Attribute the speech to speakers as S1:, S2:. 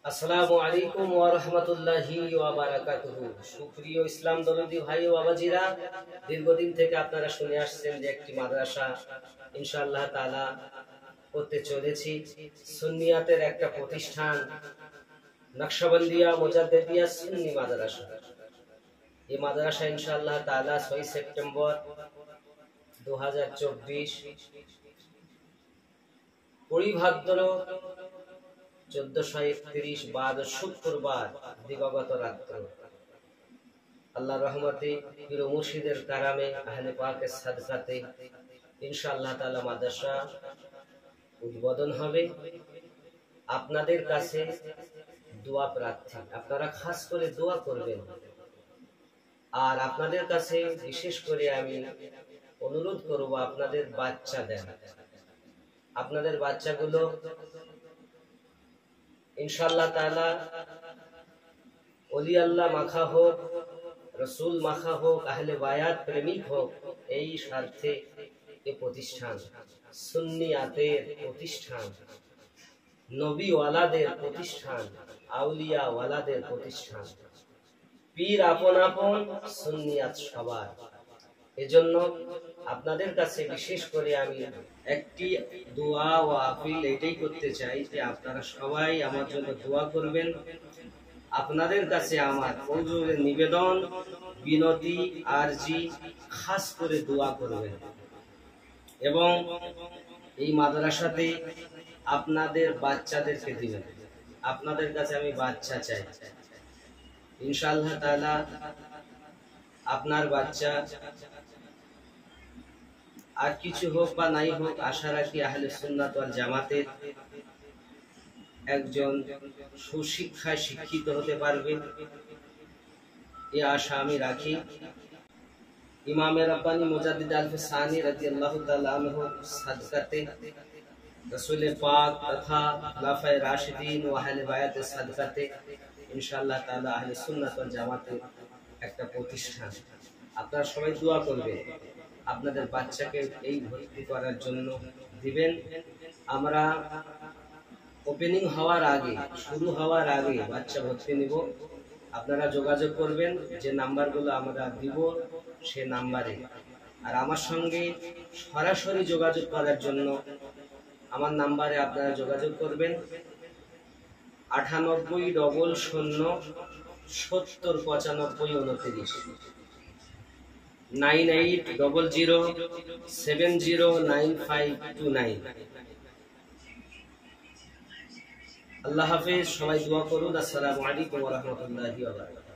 S1: আসসালামু আলাইকুম ওয়া রাহমাতুল্লাহি ওয়া বারাকাতুহু। সুপ্রিয় ইসলাম দরদি ভাই ও বাবাজিরা, দীর্ঘদিন থেকে আপনারা শুনে আসছেন যে একটি মাদ্রাসা ইনশাআল্লাহ তাআলা করতে চলেছি। সুন্নিয়াতের একটা প্রতিষ্ঠান, নকশবন্দিয়া মুজাদ্দিদিয়া সুন্নি মাদ্রাসা। এই মাদ্রাসা ইনশাআল্লাহ তাআলা 6 সেপ্টেম্বর 2024 পরিভাদ্র 1431 বাদ শুক্রবার দিবাগত রাত্র আল্লাহর রহমতে পীর মুর্শিদের কারামে আহলে পাকের সাদকাতে ইনশাআল্লাহ তাআলা মাদ্রাসা উদ্বোধন হবে। আপনাদের কাছে দোয়া প্রার্থী, আপনারা খাস করে দোয়া করবেন। আর আপনাদের কাছে বিশেষ করে আমি অনুরোধ করব, আপনাদের বাচ্চা দেন। আপনাদের বাচ্চাগুলো ইনশাআল্লাহ তাআলা ওলি আল্লাহ মাখা হোক, রসুল মাখা হোক, আহলে বায়াত প্রেমিক হোক, এই স্বার্থে এই প্রতিষ্ঠান, সুন্নিয়াতের প্রতিষ্ঠান, নবী ওয়ালাদের প্রতিষ্ঠান, আউলিয়া ওয়ালাদের প্রতিষ্ঠান, পীর আপন আপন, সুন্নিয়াত সবার। এজন্য আপনাদের কাছে বিশেষ করে আমি একটি দোয়া ও আপিল এটাই করতে চাই যে আপনারা সবাই আমার জন্য দোয়া করবেন। আপনাদের কাছে আমার অনুরোধের নিবেদন, বিনতি, আরজি, খাস করে দোয়া করবেন। এবং এই মাদ্রাসাতে আপনাদের বাচ্চাদেরকে দিবেন। আপনাদের কাছে আমি বাচ্চা চাই ইনশাআল্লাহ তাআলা। আপনার বাচ্চা আর কিছু হোক বা নাই হোক, আশা রাখি আহলে সুন্নাত ওয়াল জামাতের একজন সুশিক্ষায় শিক্ষিত হতে পারবে, এই আশা আমি রাখি। ইমামে রাব্বানী মুজাদ্দিদ আল-ফিসানি রাদিয়াল্লাহু তাআলা আনহু সাদকাতে, রাসূল পাক তথা খুলাফায়ে রাশিদিন ও আহলে বায়াতের সাদকাতে ইনশাআল্লাহ তাআলা আহলে সুন্নাত ওয়াল জামাতের একটা প্রতিষ্ঠান। আপনারা সবাই দোয়া করবেন, আপনাদের বাচ্চাকে এই ভর্তি করার জন্য দিবেন। আমরা ওপেনিং হওয়ার আগে, শুরু হওয়ার আগে বাচ্চা ভর্তি নিব। আপনারা যোগাযোগ করবেন, যে নাম্বারগুলো আমরা দিব সে নাম্বারে। আর আমার সঙ্গে সরাসরি যোগাযোগ করার জন্য আমার নাম্বারে আপনারা যোগাযোগ করবেন 9800709529 9800709529। আল্লাহ হাফেজ, সবাই দোয়া করুন। আসসালামু আলাইকুম ওয়া রাহমাতুল্লাহি ওয়া বারাকাতুহু।